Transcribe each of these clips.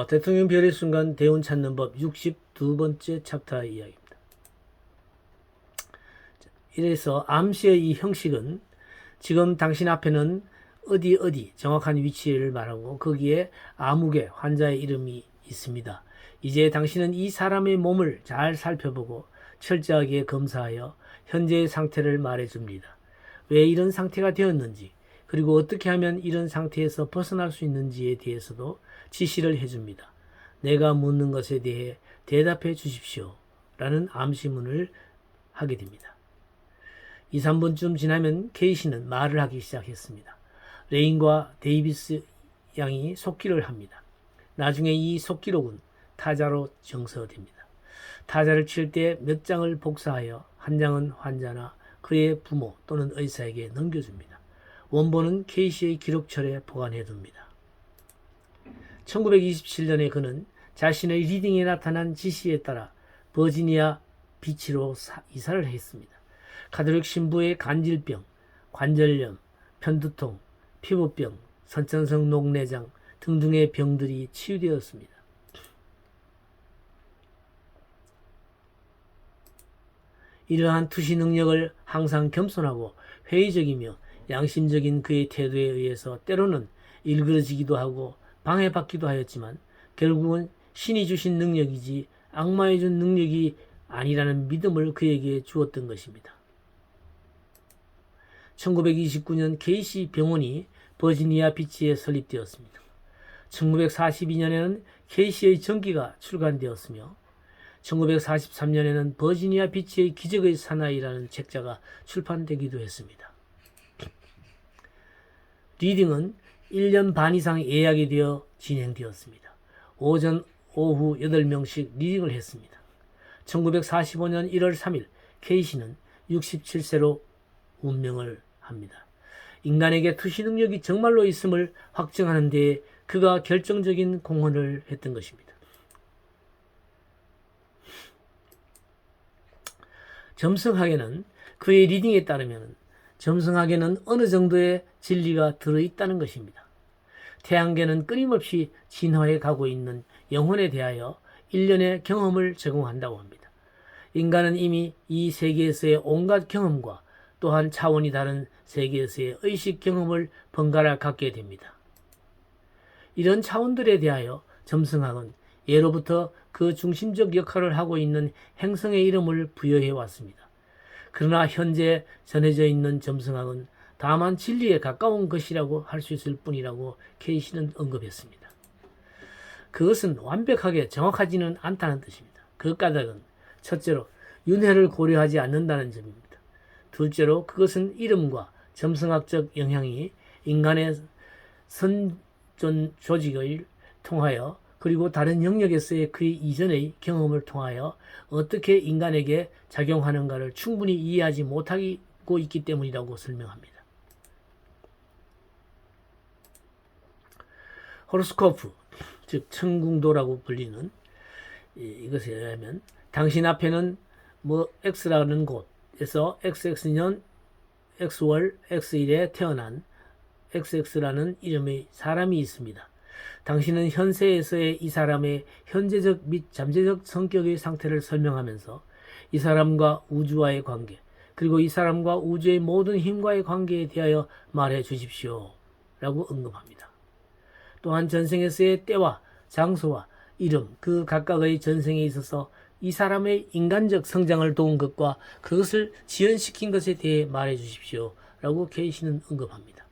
대통령 별의 순간 대운 찾는 법 62번째 챕터 이야기입니다. 이래서 암시의 이 형식은 지금 당신 앞에는 어디 정확한 위치를 말하고 거기에 암흑의 환자의 이름이 있습니다. 이제 당신은 이 사람의 몸을 잘 살펴보고 철저하게 검사하여 현재의 상태를 말해줍니다. 왜 이런 상태가 되었는지, 그리고 어떻게 하면 이런 상태에서 벗어날 수 있는지에 대해서도 지시를 해줍니다. 내가 묻는 것에 대해 대답해 주십시오. 라는 암시문을 하게 됩니다. 2, 3분쯤 지나면 케이시는 말을 하기 시작했습니다. 레인과 데이비스 양이 속기를 합니다. 나중에 이 속기록은 타자로 정서됩니다. 타자를 칠 때 몇 장을 복사하여 한 장은 환자나 그의 부모 또는 의사에게 넘겨줍니다. 원본은 케이시의 기록철에 보관해둡니다. 1927년에 그는 자신의 리딩에 나타난 지시에 따라 버지니아 비치로 이사를 했습니다. 가톨릭 신부의 간질병, 관절염, 편두통, 피부병, 선천성 녹내장 등등의 병들이 치유되었습니다. 이러한 투시 능력을 항상 겸손하고 회의적이며 양심적인 그의 태도에 의해서 때로는 일그러지기도 하고 방해받기도 하였지만 결국은 신이 주신 능력이지 악마의 준 능력이 아니라는 믿음을 그에게 주었던 것입니다. 1929년 케이시 병원이 버지니아 비치에 설립되었습니다. 1942년에는 케이시의 전기가 출간되었으며 1943년에는 버지니아 비치의 기적의 사나이라는 책자가 출판되기도 했습니다. 리딩은 1년 반 이상 예약이 되어 진행되었습니다. 오전, 오후 8명씩 리딩을 했습니다. 1945년 1월 3일 케이시는 67세로 운명을 합니다. 인간에게 투시 능력이 정말로 있음을 확증하는 데에 그가 결정적인 공헌을 했던 것입니다. 점성학에는 그의 리딩에 따르면 점성학에는 어느 정도의 진리가 들어있다는 것입니다. 태양계는 끊임없이 진화해 가고 있는 영혼에 대하여 일련의 경험을 제공한다고 합니다. 인간은 이미 이 세계에서의 온갖 경험과 또한 차원이 다른 세계에서의 의식 경험을 번갈아 갖게 됩니다. 이런 차원들에 대하여 점성학은 예로부터 그 중심적 역할을 하고 있는 행성의 이름을 부여해 왔습니다. 그러나 현재 전해져 있는 점성학은 다만 진리에 가까운 것이라고 할 수 있을 뿐이라고 케이시는 언급했습니다. 그것은 완벽하게 정확하지는 않다는 뜻입니다. 그 까닭은 첫째로 윤회를 고려하지 않는다는 점입니다. 둘째로 그것은 이름과 점성학적 영향이 인간의 선전 조직을 통하여 그리고 다른 영역에서의 그 이전의 경험을 통하여 어떻게 인간에게 작용하는가를 충분히 이해하지 못하고 있기 때문이라고 설명합니다. 호로스코프, 즉 천궁도라고 불리는 이것에 의하면 당신 앞에는 X라는 곳에서 XX년 X월 X일에 태어난 XX라는 이름의 사람이 있습니다. 당신은 현세에서의 이 사람의 현재적 및 잠재적 성격의 상태를 설명하면서 이 사람과 우주와의 관계, 그리고 이 사람과 우주의 모든 힘과의 관계에 대하여 말해 주십시오. 라고 언급합니다. 또한 전생에서의 때와 장소와 이름, 그 각각의 전생에 있어서 이 사람의 인간적 성장을 도운 것과 그것을 지연시킨 것에 대해 말해 주십시오. 라고 케이시는 언급합니다.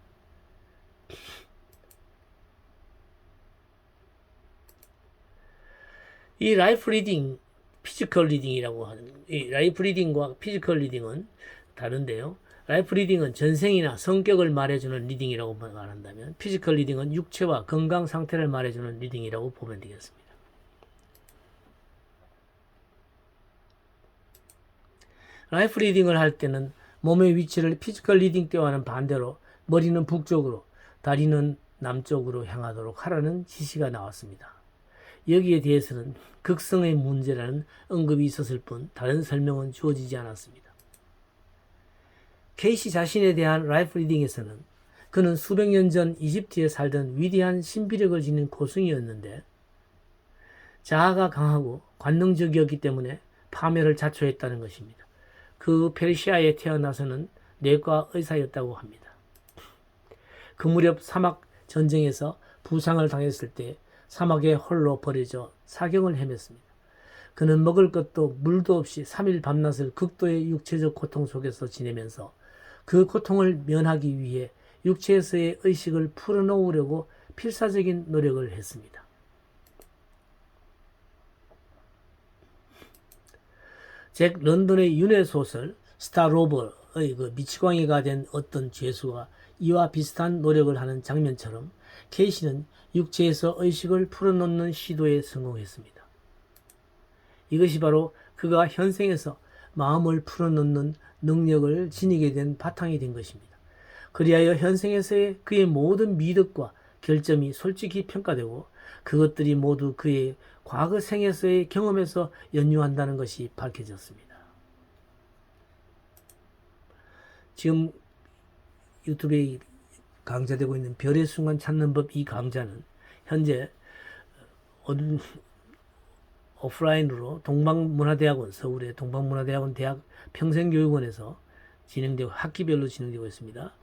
이 라이프 리딩, 피지컬 리딩이라고 하는, 이 라이프 리딩과 피지컬 리딩은 다른데요. 라이프 리딩은 전생이나 성격을 말해주는 리딩이라고 말한다면 피지컬 리딩은 육체와 건강 상태를 말해주는 리딩이라고 보면 되겠습니다. 라이프 리딩을 할 때는 몸의 위치를 피지컬 리딩 때와는 반대로 머리는 북쪽으로, 다리는 남쪽으로 향하도록 하라는 지시가 나왔습니다. 여기에 대해서는 극성의 문제라는 언급이 있었을 뿐 다른 설명은 주어지지 않았습니다. 케이시 자신에 대한 라이프 리딩에서는 그는 수백 년 전 이집트에 살던 위대한 신비력을 지닌 고승이었는데 자아가 강하고 관능적이었기 때문에 파멸을 자초했다는 것입니다. 그 페르시아에 태어나서는 내과 의사였다고 합니다. 그 무렵 사막 전쟁에서 부상을 당했을 때 사막에 홀로 버려져 사경을 헤맸습니다. 그는 먹을 것도 물도 없이 3일 밤낮을 극도의 육체적 고통 속에서 지내면서 그 고통을 면하기 위해 육체에서의 의식을 풀어놓으려고 필사적인 노력을 했습니다. 잭 런던의 윤회 소설 스타로버의 그 미치광이가 된 어떤 죄수가 이와 비슷한 노력을 하는 장면처럼 케이시는 육체에서 의식을 풀어놓는 시도에 성공했습니다. 이것이 바로 그가 현생에서 마음을 풀어놓는 능력을 지니게 된 바탕이 된 것입니다. 그리하여 현생에서의 그의 모든 미덕과 결점이 솔직히 평가되고 그것들이 모두 그의 과거 생에서의 경험에서 연유한다는 것이 밝혀졌습니다. 지금 유튜브에 강좌되고 있는 별의 순간 찾는 법 이 강좌는 현재 오프라인으로 동방문화대학원, 서울의 동방문화대학원 대학 평생교육원에서 진행되고 학기별로 진행되고 있습니다.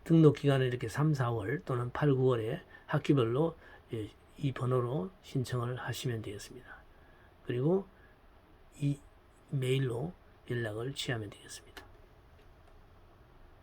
등록 기간은 이렇게 3, 4월 또는 8, 9월에 학기별로 이 번호로 신청을 하시면 되겠습니다. 그리고 이 메일로 연락을 취하면 되겠습니다.